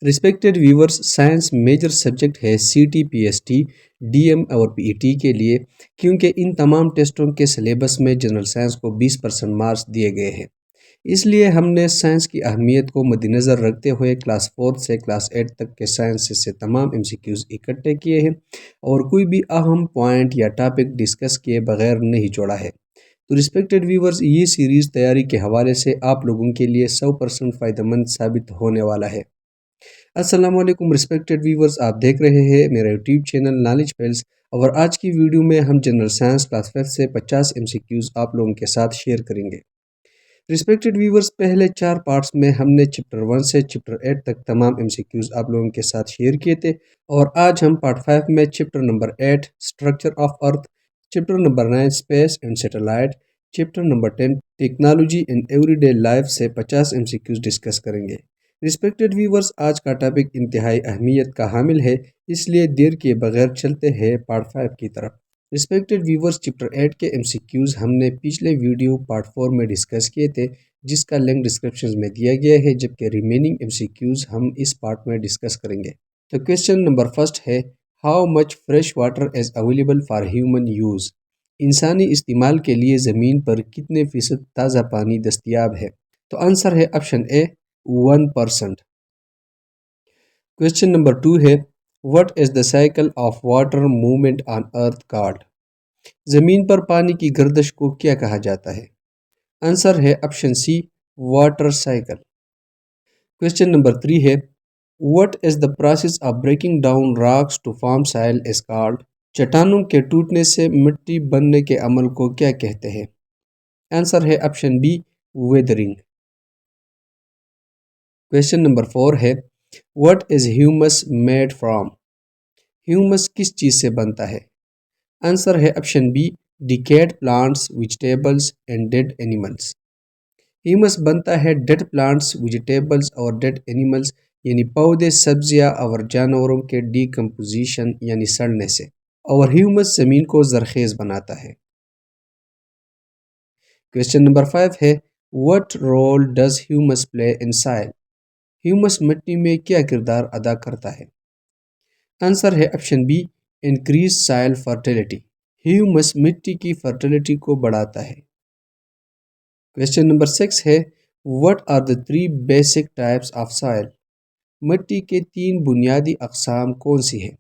Respected viewers, science major subject ہے C T P S T D M اور P E T کے لیے، کیونکہ ان تمام ٹیسٹوں کے سلیبس میں جنرل سائنس کو 20% مارکس دیے گئے ہیں۔ اس لیے ہم نے سائنس کی اہمیت کو مد نظر رکھتے ہوئے کلاس 4 سے کلاس 8 تک کے سائنس سے تمام ایم سی کیوز اکٹھے کیے ہیں اور کوئی بھی اہم پوائنٹ یا ٹاپک ڈسکس کیے بغیر نہیں چھوڑا ہے۔ تو رسپیکٹڈ ویورز، یہ سیریز تیاری کے حوالے سے آپ لوگوں کے لیے 100% فائدہ مند ثابت ہونے والا ہے۔ السلام علیکم رسپیکٹڈ ویورز، آپ دیکھ رہے ہیں میرا یوٹیوب چینل نالج پیلز، اور آج کی ویڈیو میں ہم جنرل سائنس کلاس 5 سے 50 ایم سی کیوز آپ لوگوں کے ساتھ شیئر کریں گے۔ رسپیکٹڈ ویورز، پہلے 4 پارٹس میں ہم نے چیپٹر 1 سے چیپٹر 8 تک تمام ایم سی کیوز آپ لوگوں کے ساتھ شیئر کیے تھے، اور آج ہم پارٹ 5 میں chapter number 8 structure of earth, chapter number 9 space and satellite, chapter number 10 technology in every day life سے 50 ایم سی کیوز ڈسکس کریں گے۔ رسپیکٹڈ ویورز، آج کا ٹاپک انتہائی اہمیت کا حامل ہے، اس لیے دیر کے بغیر چلتے ہیں پارٹ 5 کی طرف۔ رسپیکٹڈ ویورز، چیپٹر 8 کے ایم سی کیوز ہم نے پچھلے ویڈیو پارٹ 4 میں ڈسکس کیے تھے، جس کا لنک ڈسکرپشن میں دیا گیا ہے، جبکہ ریمیننگ ایم سی کیوز ہم اس پارٹ میں ڈسکس کریں گے۔ تو کویسچن نمبر 1 ہے، how much fresh water is available for human use? انسانی استعمال کے لیے زمین پر کتنے فیصد تازہ پانی دستیاب ہے؟ تو آنسر ہے آپشن اے 1%۔ کویسچن نمبر 2 ہے، what is the cycle of water movement on earth called? زمین پر پانی کی گردش کو کیا کہا جاتا ہے؟ آنسر ہے option C, water cycle. Question number 3 ہے، what is the process of breaking down rocks to form soil is called? چٹانوں کے ٹوٹنے سے مٹی بننے کے عمل کو کیا کہتے ہیں؟ آنسر ہے option B, weathering. Question number 4 ہے، what is humus made from? Humus کس چیز سے بنتا ہے؟ آنسر ہے option B, decayed plants, vegetables and dead animals. Humus بنتا ہے ڈیڈ پلانٹس، ویجیٹیبلز اور ڈیڈ اینیملز یعنی پودے، سبزیاں اور جانوروں کے ڈیکمپوزیشن یعنی سڑنے سے، اور ہیومس زمین کو زرخیز بناتا ہے۔ کویسچن نمبر 5 ہے، what role does humus play in soil؟ Humus مٹی میں کیا کردار ادا کرتا ہے؟ آنسر ہے آپشن بی، انکریز سائل فرٹیلیٹی۔ ہیومس مٹی کی فرٹیلیٹی کو بڑھاتا ہے۔ کویسچن نمبر 6 ہے، what are the 3 basic types of soil؟ مٹی کے 3 بنیادی اقسام کون سی ہیں؟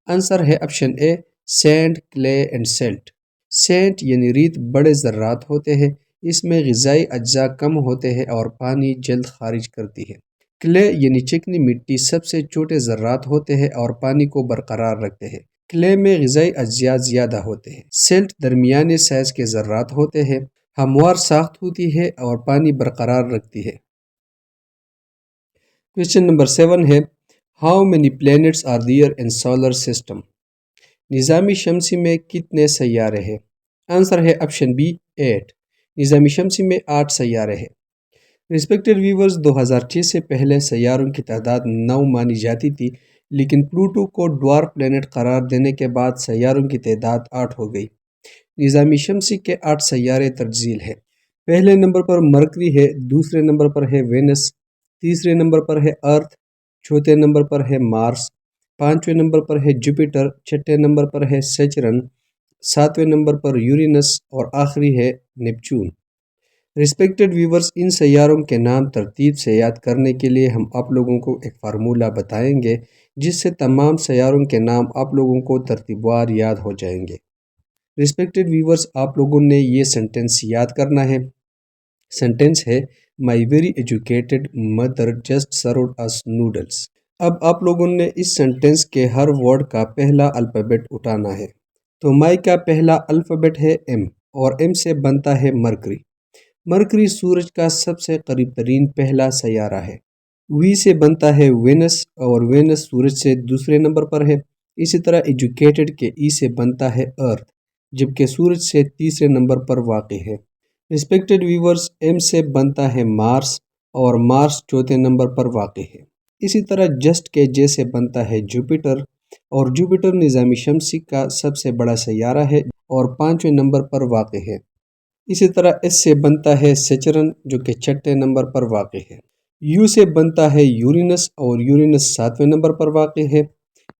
آنسر ہے option A, sand, clay and silt. Sand یعنی ریت بڑے ذرات ہوتے ہیں، اس میں غذائی اجزاء کم ہوتے ہیں اور پانی جلد خارج کرتی ہے۔ کلے یعنی چکنی مٹی سب سے چھوٹے ذرات ہوتے ہیں اور پانی کو برقرار رکھتے ہیں۔ کلے میں غذائی اجزاء زیادہ ہوتے ہیں۔ سیلٹ درمیانے سائز کے ذرات ہوتے ہیں، ہموار ساخت ہوتی ہے اور پانی برقرار رکھتی ہے۔ کویسچن نمبر 7 ہے، how many planets are there in solar system? نظام شمسی میں کتنے سیارے ہیں؟ آنسر ہے آپشن بی، 8۔ نظام شمسی میں 8 سیارے ہیں۔ رسپیکٹڈ ویورز، 2006 سے پہلے سیاروں کی تعداد 9 مانی جاتی تھی، لیکن پلوٹو کو ڈوارف پلینٹ قرار دینے کے بعد سیاروں کی تعداد 8 ہو گئی۔ نظام شمسی کے 8 سیارے ترجیل ہے۔ پہلے نمبر پر مرکری ہے، دوسرے نمبر پر ہے وینس، تیسرے نمبر پر ہے ارتھ، چوتھے نمبر پر ہے مارس، پانچویں نمبر پر ہے جوپیٹر، چھٹے نمبر پر ہے سیچرن، ساتویں نمبر پر یورینس اور آخری ہے نیپچون۔ رسپیکٹڈ ویورز، ان سیاروں کے نام ترتیب سے یاد کرنے کے لیے ہم آپ لوگوں کو ایک فارمولہ بتائیں گے، جس سے تمام سیاروں کے نام آپ لوگوں کو ترتیب وار یاد ہو جائیں گے۔ رسپیکٹڈ ویورز، آپ لوگوں نے یہ سینٹنس یاد کرنا ہے۔ سینٹنس ہے، my very educated mother just served us noodles. اب آپ لوگوں نے اس سینٹنس کے ہر ورڈ کا پہلا الفابیٹ اٹھانا ہے۔ تو مائی کا پہلا الفابیٹ ہے ایم، اور ایم سے بنتا ہے مرکری۔ مرکری سورج کا سب سے قریب ترین پہلا سیارہ ہے۔ وی سے بنتا ہے وینس، اور وینس سورج سے دوسرے نمبر پر ہے۔ اسی طرح ایجوکیٹڈ کے ای سے بنتا ہے ارتھ، جبکہ سورج سے تیسرے نمبر پر واقع ہے۔ رسپیکٹڈ ویورز، ایم سے بنتا ہے مارس، اور مارس چوتھے نمبر پر واقع ہے۔ اسی طرح جسٹ کے جے سے بنتا ہے جوپیٹر، اور جوپیٹر نظام شمسی کا سب سے بڑا سیارہ ہے اور 5ویں نمبر پر واقع ہے۔ اسی طرح ایس سے بنتا ہے سیچرن، جو کہ 6 نمبر پر واقع ہے۔ یو سے بنتا ہے یورینس اور یورینس 7ویں نمبر پر واقع ہے،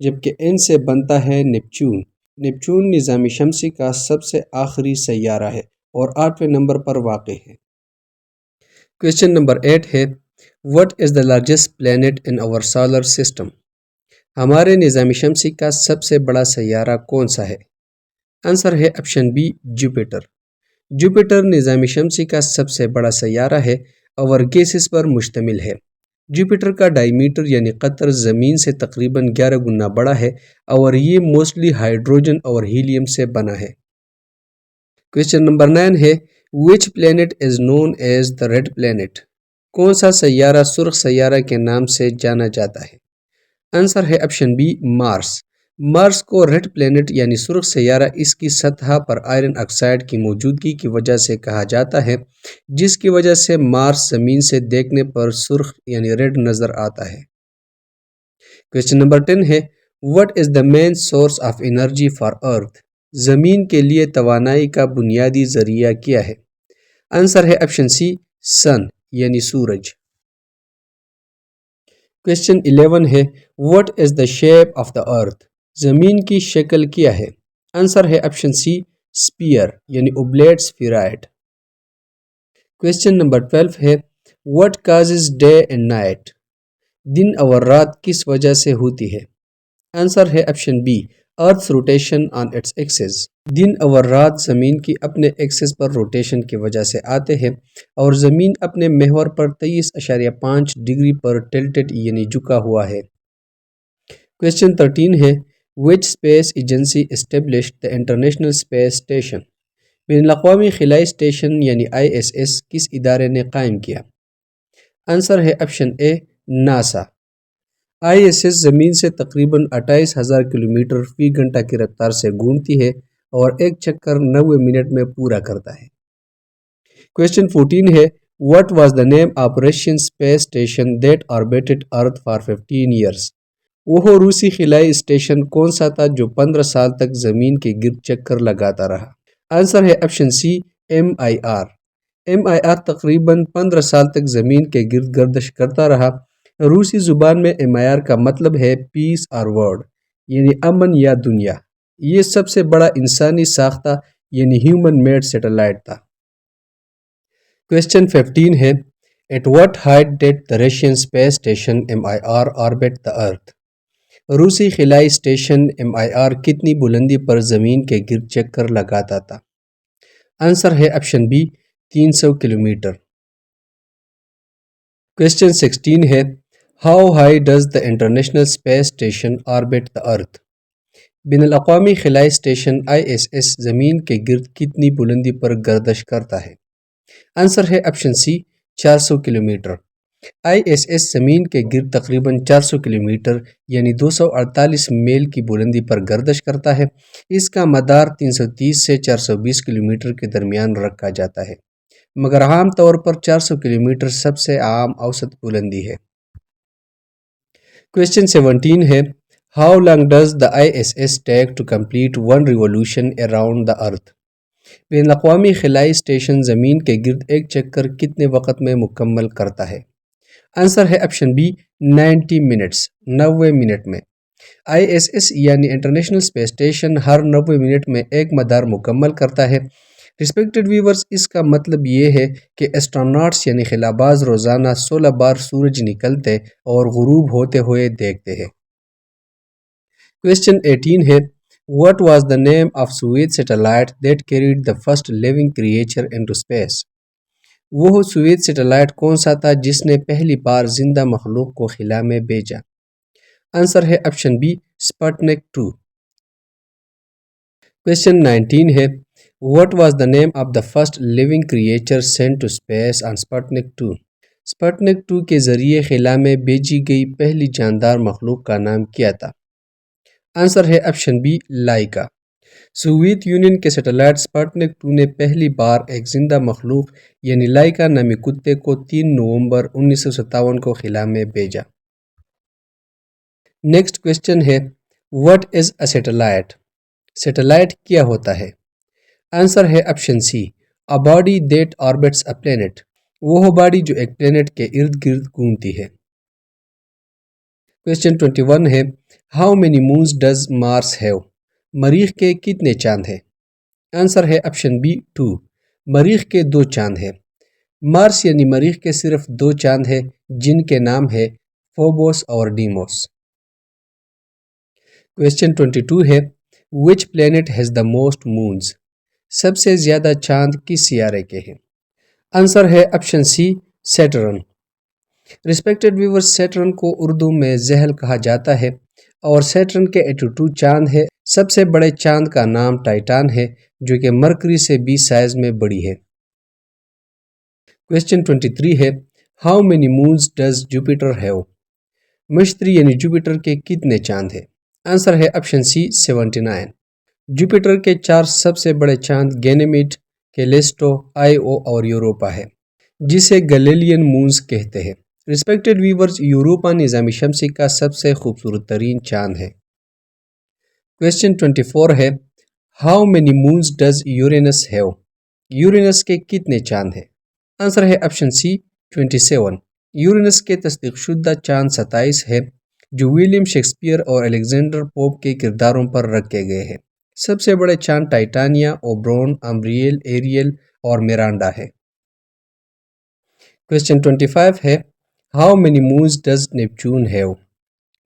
جبکہ این سے بنتا ہے نیپچون۔ نیپچون نظام شمسی کا سب سے آخری سیارہ ہے اور 8ویں نمبر پر واقع ہے۔ کویسچن نمبر 8 ہے what is the largest planet in our solar system? ہمارے نظام شمسی کا سب سے بڑا سیارہ کون سا ہے؟ آنسر ہے آپشن بی جوپیٹر۔ جوپیٹر نظام شمسی کا سب سے بڑا سیارہ ہے اور گیسز پر مشتمل ہے۔ جوپیٹر کا ڈائی میٹر یعنی قطر زمین سے تقریباً 11 گنا بڑا ہے اور یہ موسٹلی ہائیڈروجن اور ہیلیم سے بنا ہے۔ کویسچن نمبر 9 ہے which planet is known as the red planet? کون سا سیارہ سرخ سیارہ کے نام سے جانا جاتا ہے؟ آنسر ہے آپشن بی مارس۔ مارس کو ریڈ پلینٹ یعنی سرخ سیارہ اس کی سطح پر آئرن آکسائڈ کی موجودگی کی وجہ سے کہا جاتا ہے، جس کی وجہ سے مارس زمین سے دیکھنے پر سرخ یعنی ریڈ نظر آتا ہے۔ کویسچن نمبر 10 ہے what is the main source of energy for Earth? زمین کے لیے توانائی کا بنیادی ذریعہ کیا ہے؟ آنسر ہے آپشن سی سن یعنی سورج۔ کویسچن 11 ہے what is the shape of the Earth? زمین کی شکل کیا ہے؟ آنسر ہے آپشن سی اسپیئر یعنی اوبلیٹ اسفیرائڈ۔ کویسچن نمبر 12 ہے what causes day and night? دن اور رات کس وجہ سے ہوتی ہے؟ آنسر ہے option B Earth rotation on its axis. دن اور رات زمین کی اپنے ایکسس پر روٹیشن کی وجہ سے آتے ہیں اور زمین اپنے محور پر 23.5 ڈگری پر ٹلٹڈ یعنی جھکا ہوا ہے۔ کویسچن 13 ہے which space agency established the International Space Station? بین الاقوامی خلائی اسٹیشن یعنی ISS کس ادارے نے قائم کیا؟ آنسر ہے آپشن اے ناسا۔ ISS زمین سے تقریباً 28,000 کلومیٹر فی گھنٹہ کی رفتار سے گھومتی ہے اور ایک چکر 90 منٹ میں پورا کرتا ہے۔ کویسچن 14 ہے what was the name of Russian space station that orbited Earth for 15 years؟ وہ روسی خلائی اسٹیشن کون سا تھا جو 15 سال تک زمین کے گرد چکر لگاتا رہا؟ آنسر ہے آپشن سی MIR۔ MIR تقریباً 15 سال تک زمین کے گرد گردش کرتا رہا۔ روسی زبان میں MIR کا مطلب ہے پیس اور ورلڈ یعنی امن یا دنیا۔ یہ سب سے بڑا انسانی ساختہ یعنی ہیومن میڈ سیٹلائٹ تھا۔ کویسچن 15 ہے at what height did the Russian space station MIR orbit the earth؟ روسی خلائی اسٹیشن MIR کتنی بلندی پر زمین کے گرد چکر لگاتا تھا؟ آنسر ہے آپشن بی 300 کلومیٹر۔ کویسچن 16 ہے how high does the International Space Station orbit the Earth? بین الاقوامی خلائی اسٹیشن ISS زمین کے گرد کتنی بلندی پر گردش کرتا ہے؟ آنسر ہے آپشن سی 400 کلومیٹر۔ ISS زمین کے گرد تقریباً 400 کلومیٹر یعنی 248 میل کی بلندی پر گردش کرتا ہے۔ اس کا مدار 330 سے 420 کلومیٹر کے درمیان رکھا جاتا ہے، مگر عام طور پر 400 کلومیٹر سب سے عام اوسط بلندی ہے۔ کویسچن 17 ہے how long does the ISS take to complete one revolution around the Earth? بین الاقوامی خلائی اسٹیشن زمین کے گرد ایک چکر کتنے وقت میں مکمل کرتا ہے؟ آنسر ہے آپشن بی 90 منٹس، 90 منٹ میں۔ ISS یعنی انٹرنیشنل اسپیس اسٹیشن ہر 90 منٹ میں ایک مدار مکمل کرتا ہے۔ ریسپیکٹڈ ویورز، اس کا مطلب یہ ہے کہ ایسٹروناٹس یعنی خلاباز روزانہ 16 بار سورج نکلتے اور غروب ہوتے ہوئے دیکھتے ہیں۔ کویسچن 18 ہے What was the name of Soyuz satellite that carried the first living creature into space؟ وہ سویت سیٹلائٹ کون سا تھا جس نے پہلی بار زندہ مخلوق کو خلا میں بھیجا؟ آنسر ہے آپشن بی سپوٹنک 2۔ کویسچن 19 ہے What was the name of the first living creature sent to space on Sputnik 2؟ سپوٹنک 2 کے ذریعے خلا میں بھیجی گئی پہلی جاندار مخلوق کا نام کیا تھا؟ آنسر ہے option be Laika. Soviet union کے سیٹلائٹ سپوٹنک 2 نے پہلی بار ایک زندہ مخلوق یعنی لائکا نامی کتے کو 3 نومبر 1957 کو خلا میں بھیجا۔ نیکسٹ کویسچن ہے what is a satellite? Satellite کیا ہوتا ہے؟ آنسر ہے option C a body that orbits a planet. وہ باڈی جو ایک پلینٹ کے ارد گرد گھومتی ہے۔ کویسچن 21 ہے how many moons does Mars have? مریخ کے کتنے چاند ہیں؟ آنسر ہے آپشن بی 2، مریخ کے 2 چاند ہیں۔ مارس یعنی مریخ کے صرف 2 چاند ہیں جن کے نام ہے فوبوس اور ڈیموس۔ کویسچن 22 ہے which planet has the most moons? سب سے زیادہ چاند کس سیارے کے ہیں؟ آنسر ہے option C Saturn. Respected viewer Saturn کو اردو میں زحل کہا جاتا ہے اور سیٹرن کے 82 چاند ہے۔ سب سے بڑے چاند کا نام ٹائٹان ہے جو کہ مرکری سے 20 سائز میں بڑی ہے۔ کویسچن 23 ہے how many moons does Jupiter have? مشتری یعنی جوپیٹر کے کتنے چاند ہیں؟ آنسر ہے آپشن سی 79۔ جوپیٹر کے 4 سب سے بڑے چاند گینیمیڈ، کیلیسٹو، آئی او اور یوروپا ہے جسے گلیلین مونز کہتے ہیں۔ ریسپیکٹڈ ویورز یوروپا نظام شمسی کا سب سے خوبصورت ترین چاند ہے۔ کویسچن 24 ہے how many moons does Uranus have? Uranus کے کتنے چاند ہیں؟ آنسر ہے آپشن سی 27۔ یورینس کے تصدیق شدہ چاند 27 ہے جو ولیم شیکسپیئر اور الیگزینڈر پوپ کے کرداروں پر رکھے گئے ہیں۔ سب سے بڑے چاند ٹائٹانیا، اوبرون، امبریل، ایریل اور میرانڈا ہے۔ کویسچن 25 ہے how many moons does Neptune have?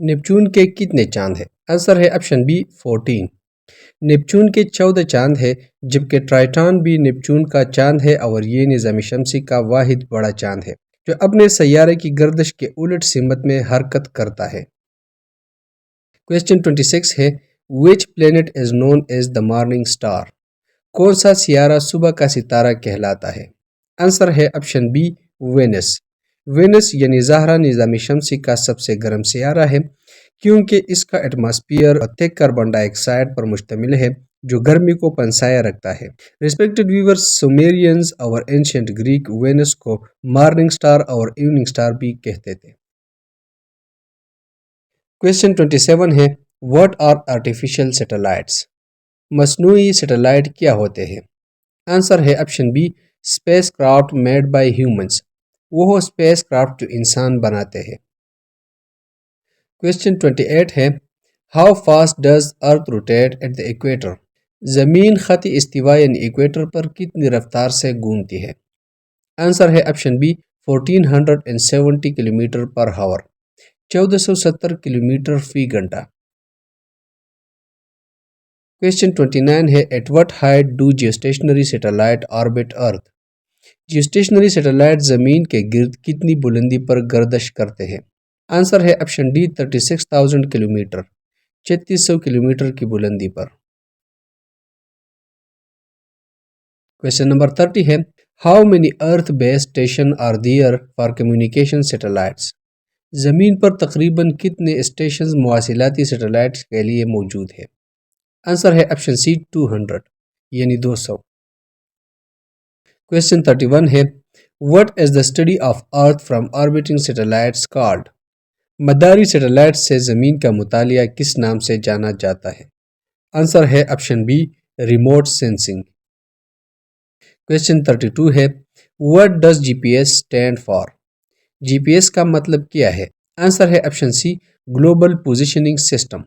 Neptune کے کتنے چاند ہیں؟ آنسر ہے آپشن بی 14۔ نیپچون کے 14 چاند ہے جبکہ ٹرائٹان بھی نیپچون کا چاند ہے اور یہ نظام شمسی کا واحد بڑا چاند ہے جو اپنے سیارے کی گردش کے الٹ سمت میں حرکت کرتا ہے۔ کویسچن 26 ہے which planet is known as the morning star? کون سا سیارہ صبح کا ستارہ کہلاتا ہے؟ آنسر ہے آپشن بی وینس۔ وینس یعنی زہرہ نظام شمسی کا سب سے گرم سیارہ ہے کیونکہ اس کا ایٹماسفیئر تھک کاربن ڈائی آکسائڈ پر مشتمل ہے جو گرمی کو پنسایا رکھتا ہے۔ ریسپیکٹڈ ویورز سومیرینز اور اینشینٹ گریک وینس کو مارننگ سٹار اور ایوننگ سٹار بھی کہتے تھے۔ کویسچن 27 ہے واٹ آر آرٹیفیشل سیٹلائٹس؟ مصنوعی سیٹلائٹ کیا ہوتے ہیں؟ آنسر ہے option B spacecraft made by humans. وہ اسپیس کرافٹ جو انسان بناتے ہیں۔ کویسچن 28 ہے how fast does Earth rotate at the equator? زمین خط استوا یعنی ایکویٹر پر کتنی رفتار سے گھومتی ہے؟ آنسر ہے option B 1470 kilometre per hour, 1470 kilometre فی گھنٹہ۔ کویسچن 29 ہے at what height do geostationary satellite orbit Earth? Geostationary satellite زمین کے گرد کتنی بلندی پر گردش کرتے ہیں؟ آنسر ہے آپشن ڈی 36,000 کلومیٹر، 3600 کلومیٹر کی بلندی پر۔ کویسچن نمبر 30 ہے how many earth base station are there for communication satellites? زمین پر تقریباً کتنے اسٹیشنز مواصلاتی سیٹلائٹس کے لیے موجود ہیں؟ آنسر ہے آپشن سی 200 یعنی 200۔ کویسچن 31 ہے what is the study of Earth from orbiting satellites called? مداری سیٹلائٹ سے زمین کا مطالعہ کس نام سے جانا جاتا ہے؟ آنسر ہے option B remote sensing. Question 32 ہے what does G P S stand for? G P S کا مطلب کیا ہے؟ آنسر ہے option C global positioning system.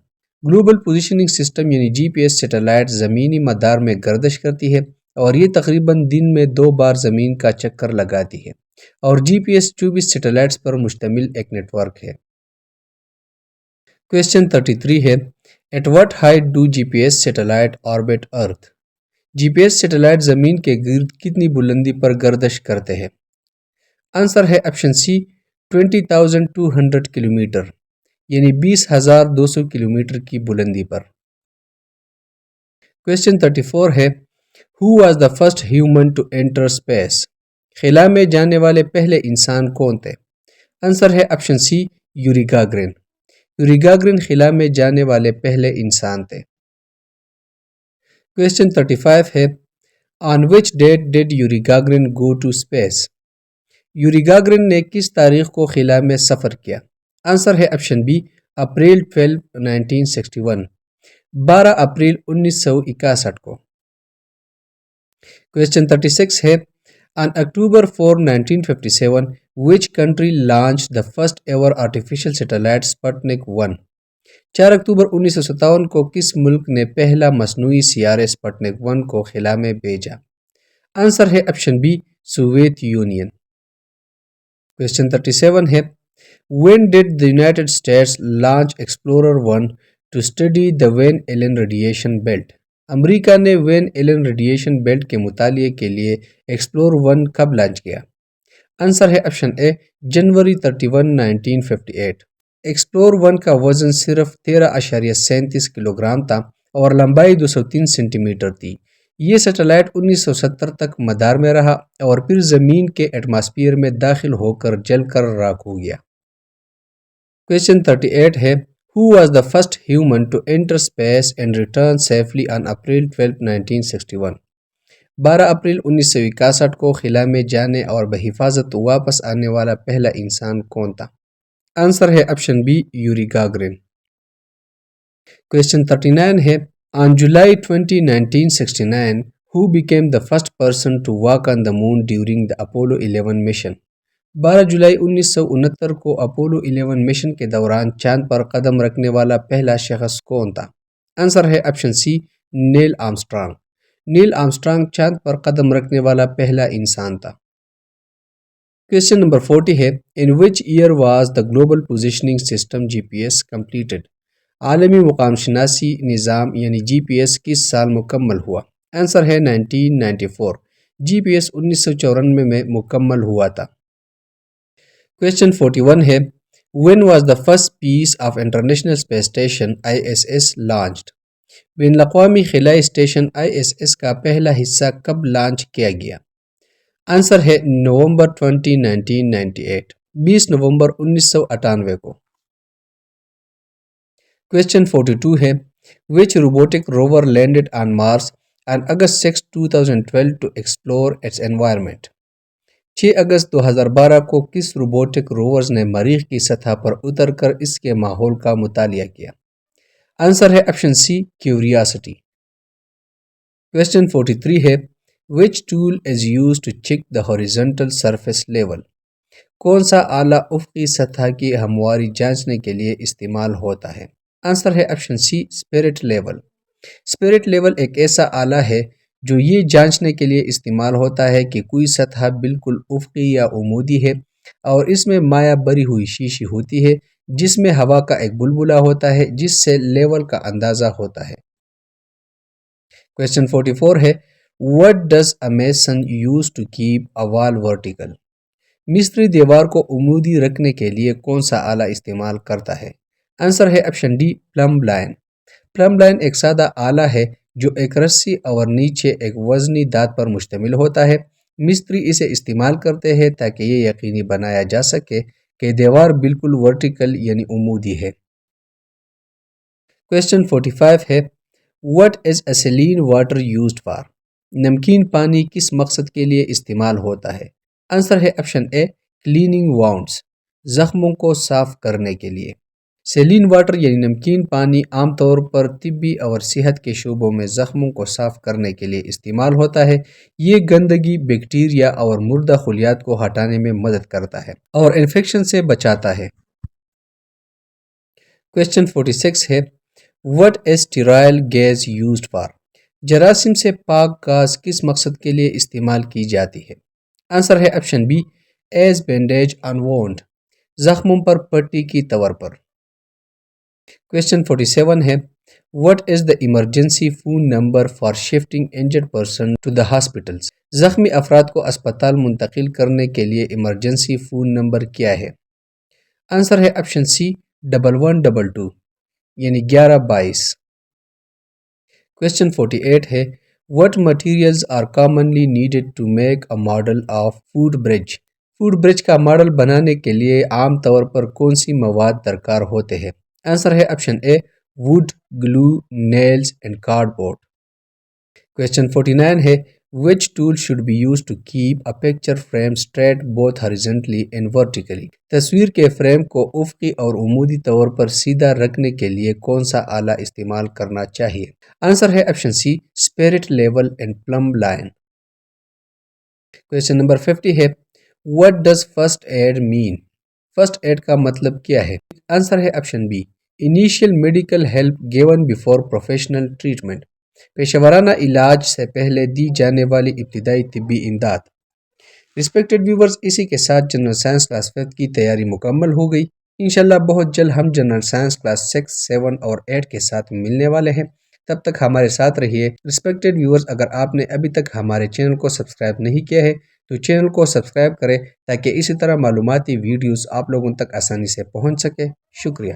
Global positioning system یعنی جی پی ایس سیٹلائٹ زمینی مدار میں گردش کرتی ہے اور یہ تقریباً دن میں 2 بار زمین کا چکر لگاتی ہے اور جی پی ایس 24 سیٹلائٹس پر مشتمل ایک نیٹ ورک ہے۔ کویسچن 33 ہے at what height do G P S satellite orbit earth? جی پی ایس سیٹلائٹ زمین کے گرد کتنی بلندی پر گردش کرتے ہیں؟ آنسر ہے آپشن سی 20,200 کلومیٹر یعنی 20,200 کلومیٹر کی بلندی پر۔ کویسچن 34 ہے who was the first human to enter space? خلا میں جانے والے پہلے انسان کون تھے؟ آنسر ہے آپشن سی یوری گاگرن۔ یوری گاگرن خلا میں جانے والے پہلے انسان تھے۔ کویسچن 35 ہے on which date did Yuri Gagarin go to space? Yuri Gagarin نے کس تاریخ کو خلا میں سفر کیا؟ آنسر ہے آپشن بی اپریل 12 1961، 12 اپریل 1961 کو۔ کویسچن 36 ہے On October 4, 1957, which country launched the first ever artificial satellite Sputnik 1? 4 اکتوبر 1957 کو کس ملک نے پہلا مصنوعی سیارے سپٹنک 1 کو خلا میں بھیجا؟ آنسر ہے option be, Soviet union. Question 37 ہے When did the United States launch Explorer 1 to study the Van Allen radiation belt؟ امریکہ نے وین ایلن ریڈیشن بیلٹ کے مطالعے کے لیے ایکسپلور 1 کب لانچ کیا؟ آنسر ہے آپشن اے، جنوری 31، 1958۔ ایکسپلور 1 کا وزن صرف 13.37 کلو گرام تھا اور لمبائی 203 سینٹی میٹر تھی۔ یہ سیٹلائٹ 1970 تک مدار میں رہا اور پھر زمین کے ایٹماسفیئر میں داخل ہو کر جل کر راکھ ہو گیا۔ کویسچن 38 ہے Who was the first human to enter space and return safely on April 12, 1961؟ 12 April 1961 کو خلا میں جانے اور بحفاظت واپس آنے والا پہلا انسان کون تھا؟ آنسر ہے آپشن بی، یوری گاگرین۔ کویسچن 39 ہے On July 20, 1969, who became the first person to walk on the moon during the Apollo 11 mission؟ 12 جولائی 1969 کو اپولو 11 مشن کے دوران چاند پر قدم رکھنے والا پہلا شخص کون تھا؟ آنسر ہے آپشن سی، نیل آرمسٹرانگ۔ نیل آرمسٹرانگ چاند پر قدم رکھنے والا پہلا انسان تھا۔ کویسچن نمبر 40 ہے In which year was the Global Positioning System GPS completed؟ عالمی مقام شناسی نظام یعنی جی پی ایس کس سال مکمل ہوا؟ آنسر ہے 1994۔ جی پی ایس 1994 میں مکمل ہوا تھا۔ کویسچن 41 ہے When was the first piece of International Space Station ISS launched؟ بین الاقوامی خلائی اسٹیشن ISS کا پہلا حصہ کب لانچ کیا گیا؟ آنسر ہے نومبر 20، 1998، 20 نومبر 1998 کو۔ کویسچن 42 ہے Which robotic rover landed on Mars on August 6, 2012 to explore its environment؟ 6 اگست 2012 کو کس روبوٹک روورز نے مریخ کی سطح پر اتر کر اس کے ماحول کا مطالعہ کیا؟ آنسر ہے آپشن سی، کیوریاسٹی۔ کویسچن 43 ہے Which tool is used to check the horizontal surface level؟ کون سا آلہ افقی سطح کی ہمواری جانچنے کے لیے استعمال ہوتا ہے؟ آنسر ہے option C, spirit level. Spirit level ایک ایسا آلہ ہے جو یہ جانچنے کے لیے استعمال ہوتا ہے کہ کوئی سطح بالکل افقی یا عمودی ہے اور اس میں مائع بری ہوئی شیشی ہوتی ہے جس میں ہوا کا ایک بلبلہ ہوتا ہے جس سے لیول کا اندازہ ہوتا ہے۔ کویسچن 44 ہے What does a mason use to keep a wall vertical؟ مستری دیوار کو عمودی رکھنے کے لیے کون سا آلہ استعمال کرتا ہے؟ آنسر ہے آپشن ڈی، پلمب لائن۔ پلمب لائن ایک سادہ آلہ ہے جو ایک رسی اور نیچے ایک وزنی دھات پر مشتمل ہوتا ہے۔ مستری اسے استعمال کرتے ہیں تاکہ یہ یقینی بنایا جا سکے کہ دیوار بالکل ورٹیکل یعنی عمودی ہے۔ کویسچن 45 ہے What is saline water used for؟ نمکین پانی کس مقصد کے لیے استعمال ہوتا ہے؟ آنسر ہے آپشن اے، کلیننگ وانڈز، زخموں کو صاف کرنے کے لیے۔ سیلین واٹر یعنی نمکین پانی عام طور پر طبی اور صحت کے شعبوں میں زخموں کو صاف کرنے کے لیے استعمال ہوتا ہے۔ یہ گندگی، بیکٹیریا اور مردہ خلیات کو ہٹانے میں مدد کرتا ہے اور انفیکشن سے بچاتا ہے۔ کویسچن 46 ہے What is sterile gas used for؟ جراثیم سے پاک گاز کس مقصد کے لیے استعمال کی جاتی ہے؟ آنسر ہے option be, as bandage on Wundt, زخموں پر پٹی کی طور پر۔ کویسچن 47 ہے What is the emergency phone number for shifting injured person to the hospitals؟ زخمی افراد کو اسپتال منتقل کرنے کے لیے ایمرجنسی فون نمبر کیا ہے؟ آنسر ہے آپشن سی، 1122 یعنی 1122۔ کویسچن 48 ہے What materials are commonly needed to make a model of food bridge؟ Food bridge کا ماڈل بنانے کے لیے عام طور پر کون سی مواد درکار ہوتے ہیں؟ آنسر ہے option A, wood, glue, nails and cardboard. Question 49 ہے Which tool should be used to keep a picture frame straight both horizontally and vertically؟ تصویر کے فریم کو افقی اور عمودی طور پر سیدھا رکھنے کے لیے کون سا آلہ استعمال کرنا چاہیے؟ آنسر ہے option C, spirit level and plumb line. Question number 50 ہے what does first aid mean? First aid کا مطلب کیا ہے؟ آنسر ہے option B initial medical help given before professional treatment, پیشہ ورانہ علاج سے پہلے دی جانے والی ابتدائی طبی امداد۔ رسپیکٹڈ ویورز، اسی کے ساتھ جنرل سائنس کلاس 5 کی تیاری مکمل ہو گئی۔ انشاءاللہ بہت جلد ہم جنرل سائنس کلاس 6، 7 اور 8 کے ساتھ ملنے والے ہیں، تب تک ہمارے ساتھ رہیے۔ رسپیکٹڈ ویورز، اگر آپ نے ابھی تک ہمارے چینل کو سبسکرائب نہیں کیا ہے تو چینل کو سبسکرائب کریں تاکہ اسی طرح معلوماتی ویڈیوز آپ لوگوں تک آسانی سے پہنچ سکے۔ شکریہ۔